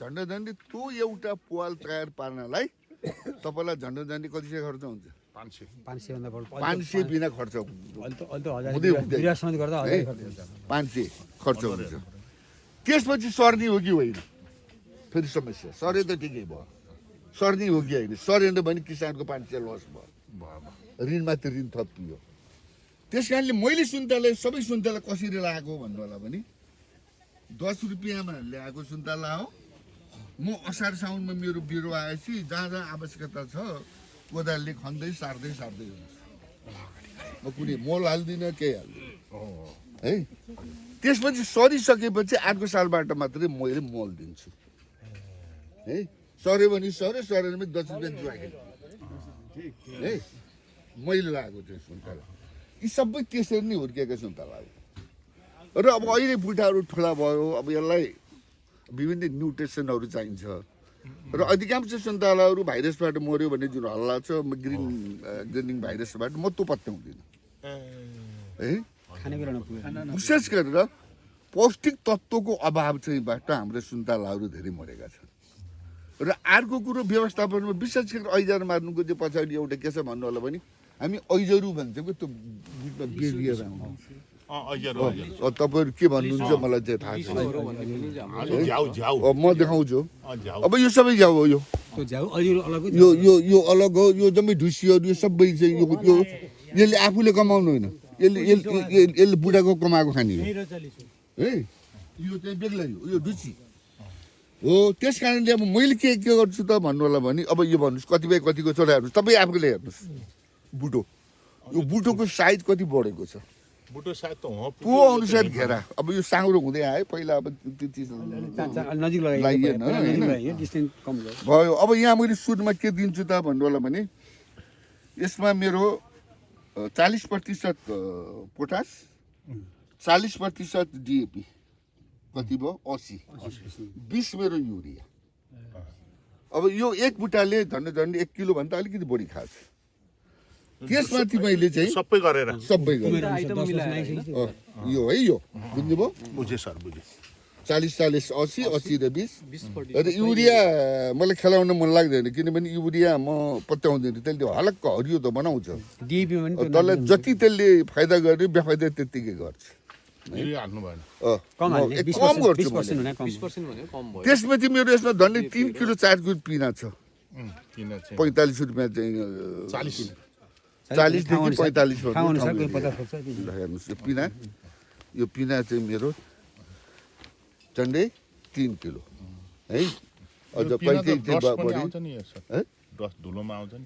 झन्डै झन्डै त्यो एउटा पाल तयार पार्नलाई तपाईँलाई झन्डै झन्डै कति चाहिँ खर्च हुन्छ 500 बिना खर्च हुँदै 500 खर्च हुन्छ त्यसपछि सर्नी हो कि होइन फेरि समस्या सरे त ठिकै भयो सर्नी हो कि होइन सरेन भने किसानको 500 लस भयो ऋणमाथि ऋण थपियो त्यस कारणले मैले सुन्तला सबै सुन्तला कसरी लगाएको भन्नु होला भने 10 रुपियाँमा ल्याएको सुन्तला हो म असार साउनमा मेरो बिरुवा आएपछि जहाँ जहाँ आवश्यकता छ कोदालले खन्दै सार्दै हुन्छ म कुनै मल हाल्दिनँ केही हाल्दिनँ है त्यसपछि सरिसकेपछि अर्को सालबाट मात्रै मैले मल दिन्छु है सर्यो भने सर्यो सरेन भने 10 रुपियाँ जुवाखेर है मैले लगाएको त्यो सुन्तला यी सबै त्यसरी नै हुर्किएका सुन्तला हो र अब अहिले बुट्टाहरू ठुला भयो अब यसलाई विभिन्न न्युट्रिसनहरू चाहिन्छ र अधिकांश सुन्तलाहरू भाइरसबाट मर्यो भने जुन हल्ला छ ग्रिनिङ भाइरसबाट म त्यो पत्याउँदिनँ है विशेष गरेर पौष्टिक तत्त्वको अभाव चाहिँबाट हाम्रो सुन्तलाहरू धेरै मरेका छन् र अर्को कुरो व्यवस्थापनमा विशेष गरी ऐजर मार्नुको चाहिँ पछाडि एउटा के छ भन्नु होला भने हामी ऐजरु भन्छौँ त्यो बेरिएर तपाईँहरू के भन्नुहुन्छ मलाई चाहिँ थाहा छैन म देखाउँछु अब यो सबै झ्याउ हो यो अलग हो यो जम्मै ढुसीहरू यो सबै चाहिँ यो यसले आफूले कमाउनु होइन यसले बुढाको कमाएको खाने हो है यो चाहिँ बेग्लै हो यो ढुसी हो त्यस कारणले अब मैले के गर्छु त भन्नु होला भने अब यो भन्नुहोस् कतिपय कतिको चोराहरू तपाईँ आफूले हेर्नुहोस् बुटो यो बुटोको साइज कति बढेको छ बुटो साइज त हो त्यो अनुसार घेरा अब यो साङ्रो हुँदै आयो पहिला अब त्यति भयो अब यहाँ मैले सुरुमा के दिन्छु त भन्नु होला भने यसमा मेरो 40% पोटास 40% डिएपी कति भयो 80 20 मेरो युरिया अब यो एक बुट्टाले झन्डै 1 किलो भन्दा अलिकति बढी खान्छ त्यसमाथि मैले चाहिँ सबै गरेर यो है यो बुझ्नुभयो बुझे सर बुझे 40 80 80 र 20 र युरिया मलाई खेलाउन मन लाग्दैन किनभने युरिया म पत्याउँदैन त्यसले हलक्क हरियो त बनाउँछ त्यसलाई जति त्यसले फाइदा गर्ने बेफाइदा त्यतिकै गर्छ कम गर्छु त्यसपछि मेरो यसमा झन्डै 3 किलो 4 किलो पिना छ 45 रुपियाँ चाहिँ 40 देखि 45 हेर्नुहोस् यो पिना चाहिँ मेरो झन्डै 3 किलो है अझ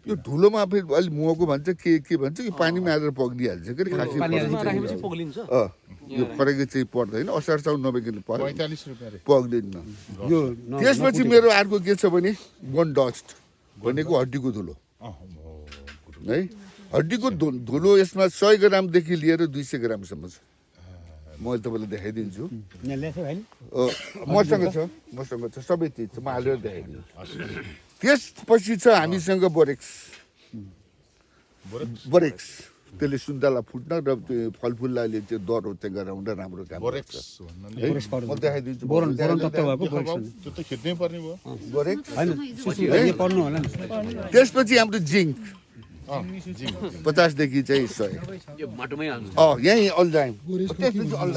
यो धुलोमा फेरि अलिक महँगो भन्छ के भन्छ यो पानीमा हालेर पग्लिहाल्छ कि खासै यो फरकै चाहिँ पर्दैन असार साउन नभइकन पग्लिन्न त्यसपछि मेरो अर्को के छ भने बोन डस्ट भनेको हड्डीको धुलो है हड्डीको धुलो यसमा 100 ग्रामदेखि लिएर 200 ग्रामसम्म छ म तपाईँलाई देखाइदिन्छु मसँग छ सबै चिज छ म हालेर देखाइदिन्छु त्यसपछि छ हामीसँग बोरेक्स त्यसले सुन्तला फुट्न र त्यो फलफुललाई चाहिँ दर होते गराउन राम्रो काम गर्छ म देखाइदिन्छु त्यसपछि हाम्रो जिङ्क 50 देखि चाहिँ 100 यहीँ अल्जाइम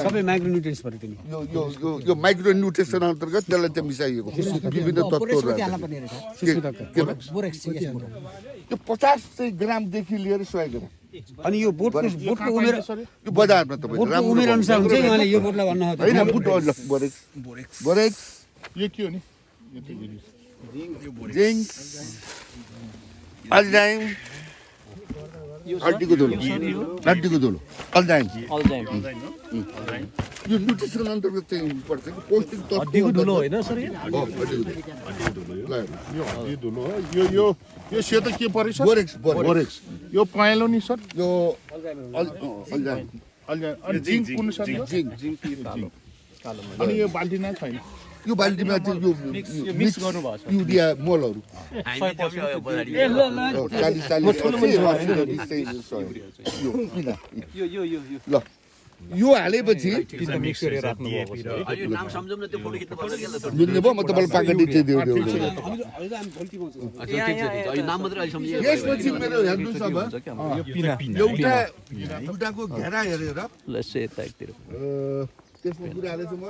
सबै माइक्रोन्युट्रिएन्ट्स पऱ्यो तिमी यो माइक्रोन्युट्रिसन अन्तर्गत त्यसलाई चाहिँ मिसाइएको विभिन्न तत्त्वहरू यो 50 ग्रामदेखि लिएर 100 ग्राम अनि यो बोटको उमेर यो बजारमा तपाईँ राम्रो उमेर अनुसार हुन्छ उहाँले यो बोटलाई भन्न होइन बुट बोरेक्स यो के हो नि जिङ्क अल्जाइम हड्डीको धुलो अल्जाइम यो न्युट्रिसन अन्तर्गत चाहिँ पर्छ कि पौष्टिक हड्डीको धुलो होइन सर यो सेतो के पर्यो सर बोरेक्स यो पहेँलो नि सर यो अल्जाइम अनि जिङ्क कुन सर जिङ्क अनि यो बाल्टीमा छैन यो बाल्टीमा चाहिँ यो मिक्स गर्नुभएको छ युरिया मलहरू 40 ल यो हालेपछि मिक्स गरेर राख्नु भएको छ यो नाम सम्झौँ न त्यो फोटो खिच्नु पर्छ के ल त बुझ्नुभयो म तपाईँलाई पाकेटी चाहिँ दिउँदै हामी त गल्ती पाउँछ यो नाम मात्रै अहिले सम्झियो यसपछि मेरो हेर्नुहोस् अब एउटाको घेरा हेरेर ल यसो यता एकतिर त्यसमा कुरा हालेछु म